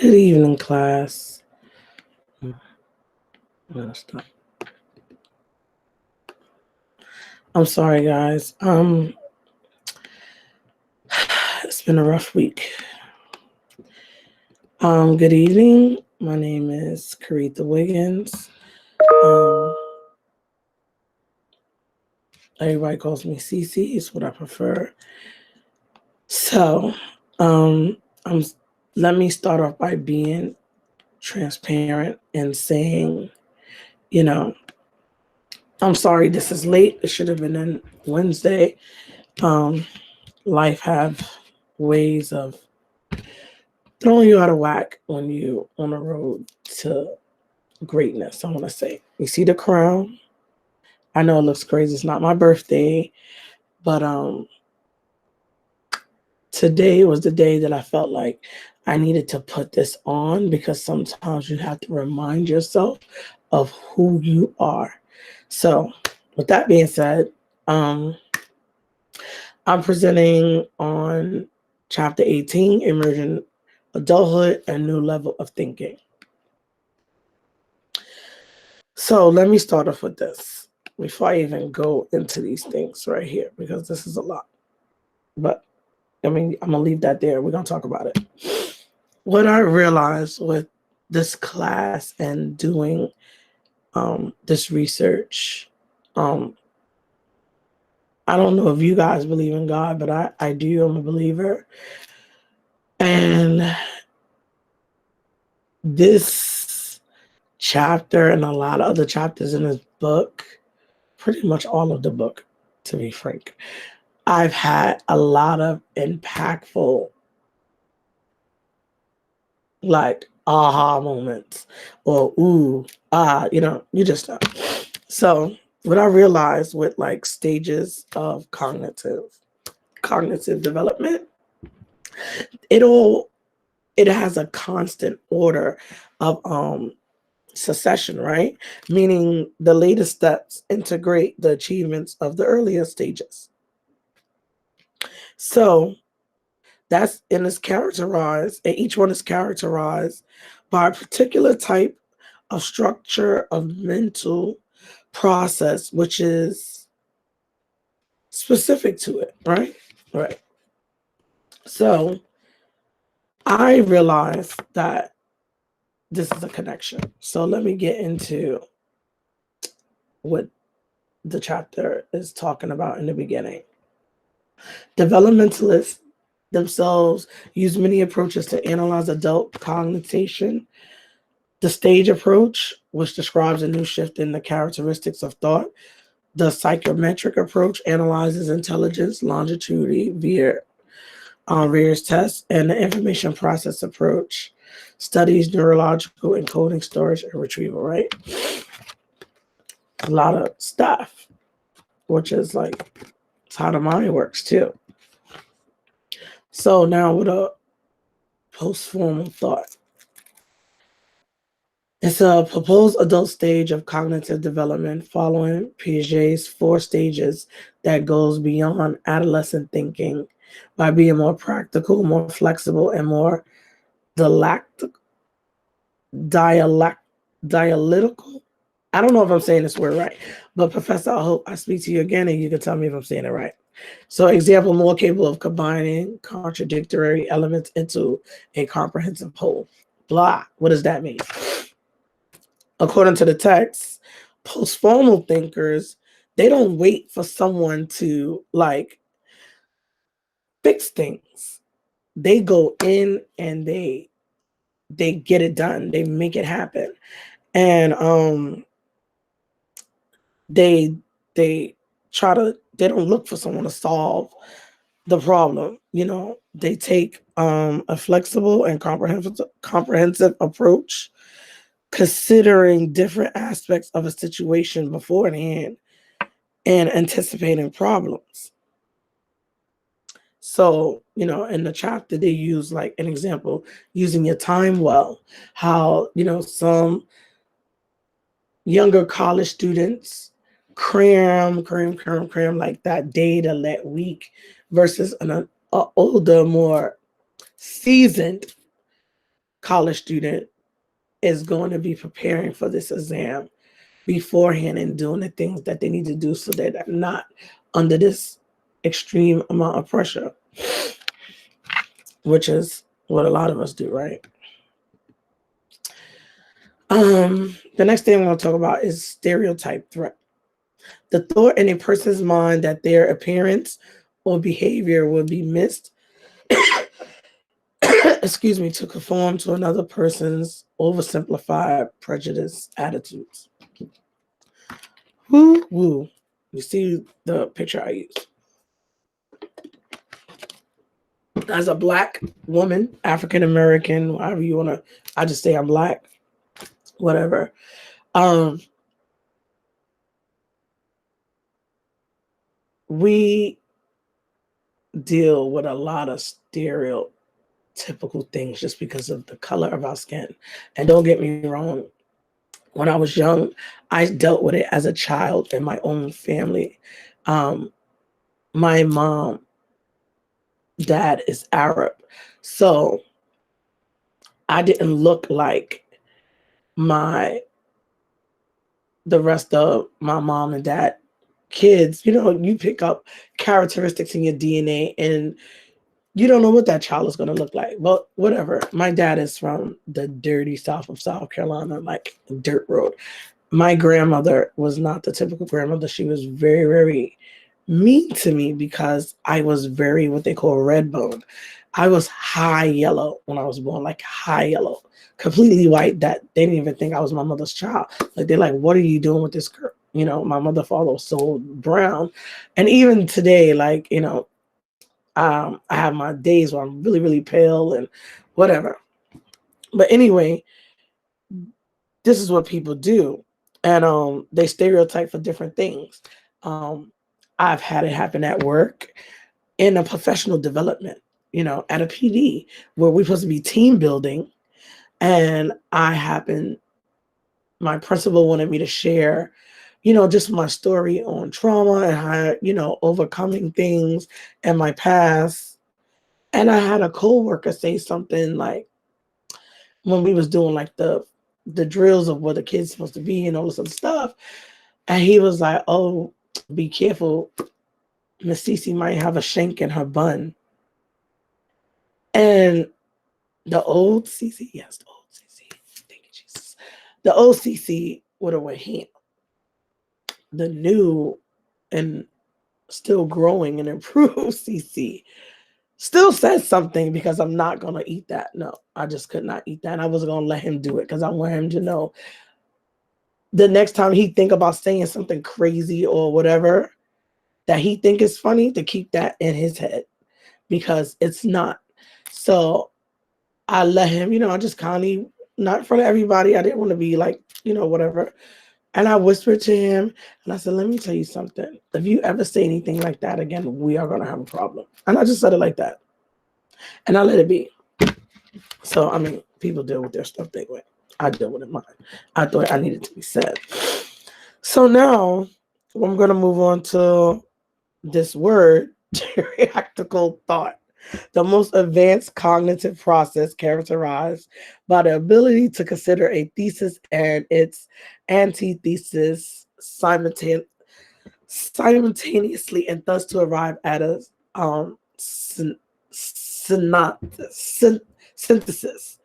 Good evening, class. I'm gonna stop. I'm sorry, guys. It's been a rough week. Good evening. My name is Caretha Wiggins. Everybody calls me Cece. It's what I prefer. So, let me start off by being transparent and saying, I'm sorry this is late. It should have been on Wednesday. Life have ways of throwing you out of whack when you on the road to greatness. I want to say, you see the crown. I know it looks crazy. It's not my birthday, but today was the day that I felt like I needed to put this on, because sometimes you have to remind yourself of who you are. So, with that being said, I'm presenting on chapter 18, Emerging Adulthood, a New Level of Thinking. So let me start off with this before I even go into these things right here, because this is a lot. But I'm going to leave that there. We're going to talk about it. What I realized with this class and doing this research, I don't know if you guys believe in God, but I do. I'm a believer. And this chapter and a lot of other chapters in this book, pretty much all of the book, to be frank, I've had a lot of impactful, like, aha moments, or you just know. So what I realized with like stages of cognitive development, it has a constant order of succession, right? Meaning the latest steps integrate the achievements of the earlier stages. So and each one is characterized by a particular type of structure of mental process, which is specific to it, right? Right. So I realized that this is a connection. So let me get into what the chapter is talking about in the beginning. Developmentalists themselves use many approaches to analyze adult cognition. The stage approach, which describes a new shift in the characteristics of thought. The psychometric approach analyzes intelligence longitudinally via various tests. And the information process approach studies neurological encoding, storage, and retrieval, right? A lot of stuff, which is like, it's how the mind works too. So now with a post-formal thought. It's a proposed adult stage of cognitive development following Piaget's 4 stages that goes beyond adolescent thinking by being more practical, more flexible, and more dialectical. I don't know if I'm saying this word right, but Professor, I hope I speak to you again and you can tell me if I'm saying it right. So example, more capable of combining contradictory elements into a comprehensive whole. Blah. What does that mean? According to the text, post-formal thinkers, they don't wait for someone to like fix things. They go in and they get it done. They make it happen. And they don't look for someone to solve the problem. They take a flexible and comprehensive approach, considering different aspects of a situation beforehand and anticipating problems. So, in the chapter, they use like an example, using your time well, how, some younger college students cram like that day to that week versus an older, more seasoned college student is going to be preparing for this exam beforehand and doing the things that they need to do so that they're not under this extreme amount of pressure, which is what a lot of us do, right? The next thing I want to talk about is stereotype threat. The thought in a person's mind that their appearance or behavior will be missed, excuse me, to conform to another person's oversimplified prejudice attitudes. Woo woo. You see the picture I used. As a Black woman, African American, however you want to, I just say I'm Black, whatever. We deal with a lot of stereotypical things just because of the color of our skin. And don't get me wrong, when I was young, I dealt with it as a child in my own family. My mom, dad is Arab, so I didn't look like the rest of my mom and dad kids. You know, you pick up characteristics in your DNA and you don't know what that child is going to look like. But whatever. My dad is from the dirty South of South Carolina, like dirt road. My grandmother was not the typical grandmother. She was very, very mean to me because I was very, what they call red bone. I was high yellow when I was born, like high yellow, completely white, that they didn't even think I was my mother's child. Like, they're like, what are you doing with this girl? You know, my mother, father was so brown. And even today, like, you know, I have my days where I'm really, really pale and whatever. But anyway, this is what people do. And they stereotype for different things. I've had it happen at work, in a professional development, you know, at a PD where we're supposed to be team building. And my principal wanted me to share, you know, just my story on trauma and how, you know, overcoming things in my past. And I had a coworker say something like, when we was doing like the drills of where the kid's supposed to be and all this other stuff, and he was like, "Oh, be careful, Miss Cece might have a shank in her bun." And the old Cece, yes, the old Cece, thank you, Jesus. The old Cece would have went ham. The new and still growing and improved Cece still says something, because I'm not gonna eat that. No, I just could not eat that. And I wasn't gonna let him do it because I want him to know the next time he think about saying something crazy or whatever that he think is funny, to keep that in his head, because it's not. So I let him, you know, I just kindly, not in front of everybody. I didn't want to be like, you know, whatever. And I whispered to him and I said, "Let me tell you something. If you ever say anything like that again, we are going to have a problem." And I just said it like that. And I let it be. So, I mean, people deal with their stuff their way. I deal with it mine. I thought I needed to be said. So now I'm going to move on to this word, theoretical thought. The most advanced cognitive process characterized by the ability to consider a thesis and its antithesis simultaneously, and thus to arrive at a synthesis.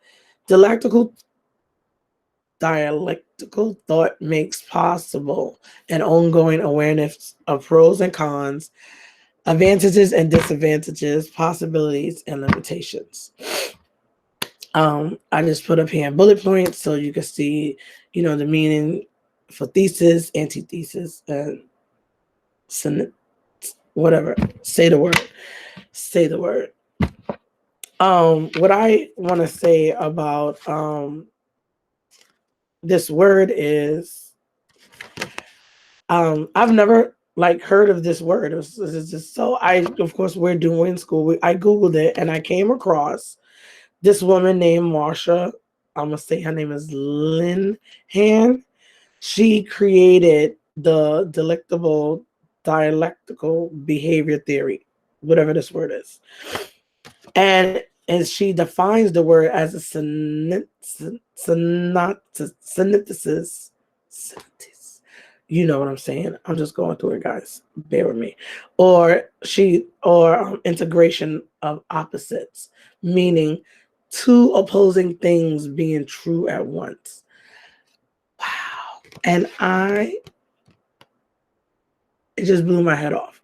Dialectical thought makes possible an ongoing awareness of pros and cons, advantages and disadvantages, possibilities and limitations. I just put up here in bullet points so you can see, you know, the meaning for thesis, antithesis, and whatever. Say the word. Say the word. What I want to say about this word is, I've never like heard of this word. It's just, so of course, we're doing school. I Googled it and I came across this woman named Marsha. I'm gonna say her name is Linehan. She created the dialectical behavior theory, whatever this word is. And and she defines the word as a synthesis. You know what I'm saying? I'm just going through it, guys. Bear with me. Or integration of opposites, meaning two opposing things being true at once. Wow. And it just blew my head off.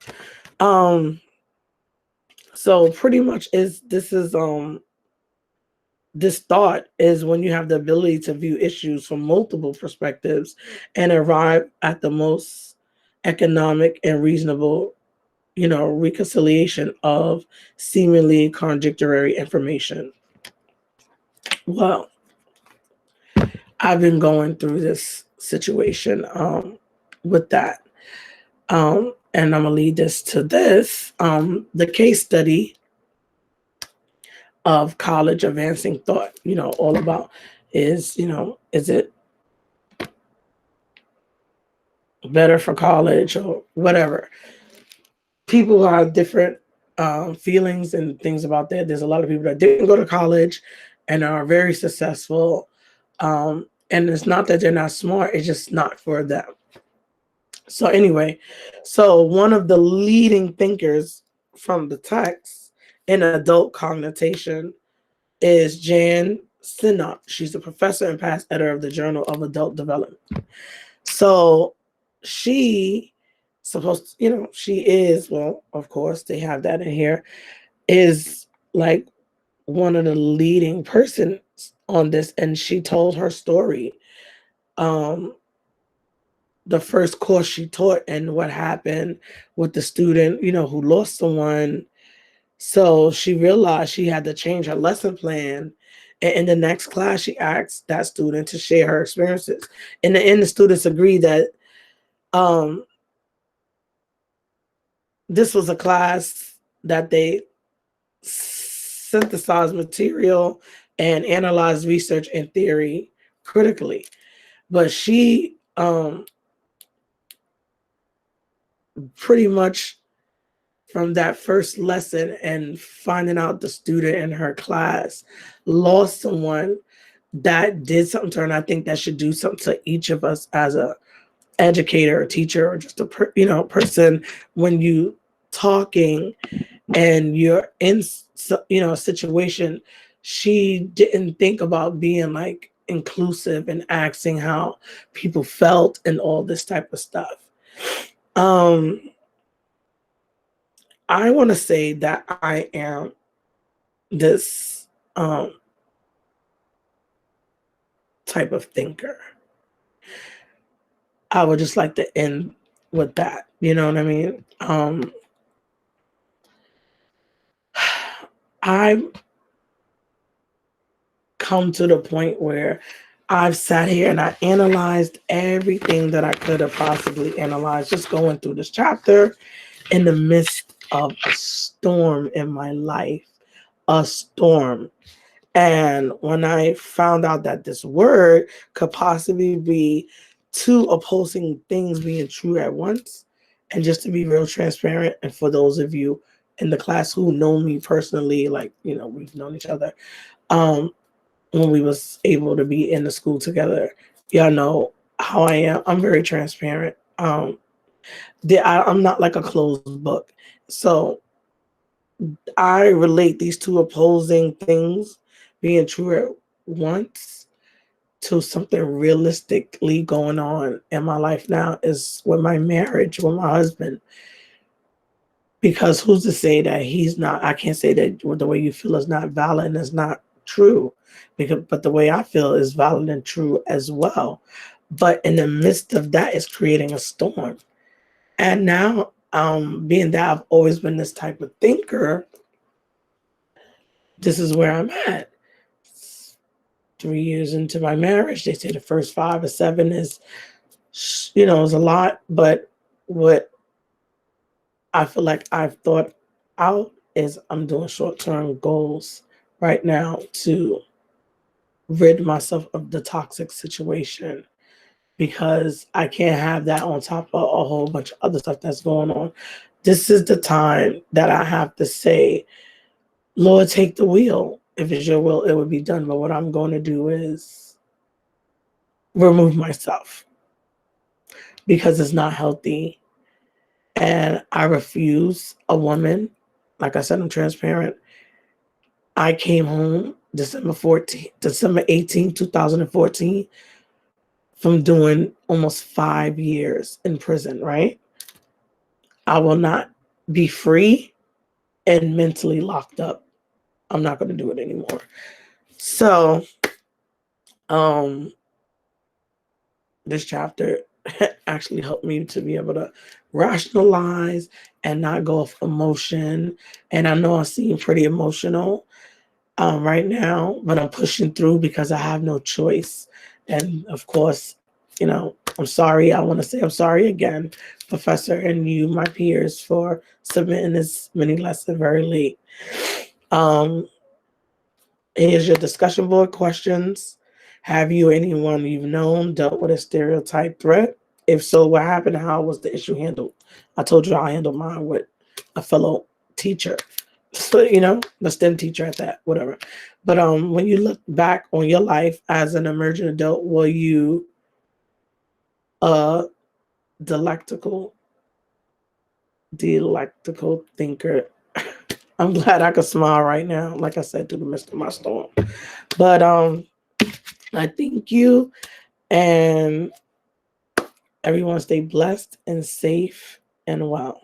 So pretty much this thought is when you have the ability to view issues from multiple perspectives and arrive at the most economic and reasonable, reconciliation of seemingly contradictory information. Well, I've been going through this situation with that. And I'm gonna lead this to this. The case study of college advancing thought, all about is it better for college or whatever? People have different feelings and things about that. There's a lot of people that didn't go to college and are very successful. And it's not that they're not smart, it's just not for them. So anyway, so one of the leading thinkers from the text in adult cognition is Jan Sinnott. She's a professor and past editor of the Journal of Adult Development. So she she is, well, of course, they have that in here, is like one of the leading persons on this, and she told her story. The first course she taught and what happened with the student, who lost someone. So she realized she had to change her lesson plan. And in the next class, she asked that student to share her experiences. In the end, the students agreed that this was a class that they synthesized material and analyzed research and theory critically. But she pretty much, from that first lesson and finding out the student in her class lost someone, that did something to her. And I think that should do something to each of us as a educator or teacher or just a person, when you talking and you're in a situation. She didn't think about being like inclusive and asking how people felt and all this type of stuff. I want to say that I am this type of thinker. I would just like to end with that. You know what I mean? I've come to the point where I've sat here and I analyzed everything that I could have possibly analyzed, just going through this chapter in the midst of a storm in my life, a storm. And when I found out that this word could possibly be two opposing things being true at once, and just to be real transparent, and for those of you in the class who know me personally, like, we've known each other when we was able to be in the school together, y'all know how I am. I'm very transparent. I'm not like a closed book. So I relate these two opposing things being true at once to something realistically going on in my life now, is with my marriage with my husband. Because who's to say that he's not, I can't say that the way you feel is not valid and is not true, but the way I feel is valid and true as well. But in the midst of that is creating a storm. And now, being that I've always been this type of thinker, this is where I'm at. 3 years into my marriage, they say the first 5 or 7 is a lot. But what I feel like I've thought out is I'm doing short-term goals right now to rid myself of the toxic situation, because I can't have that on top of a whole bunch of other stuff that's going on. This is the time that I have to say, Lord, take the wheel. If it's your will, it would be done. But what I'm going to do is remove myself because it's not healthy. And I refuse a woman. Like I said, I'm transparent. I came home December 18, 2014, from doing almost 5 years in prison, right? I will not be free and mentally locked up. I'm not going to do it anymore. So, this chapter actually helped me to be able to rationalize and not go off emotion. And I know I seem pretty emotional right now, but I'm pushing through because I have no choice. And of course, I'm sorry. I want to say I'm sorry again, Professor, and you, my peers, for submitting this mini lesson very late. Here's your discussion board questions. Have you or anyone you've known dealt with a stereotype threat? If so, what happened? How was the issue handled? I told you I handled mine with a fellow teacher. So, the STEM teacher at that, whatever. But when you look back on your life as an emerging adult, were you a dialectical thinker? I'm glad I could smile right now, like I said, through the midst of my storm. But I thank you, and everyone stay blessed and safe and well.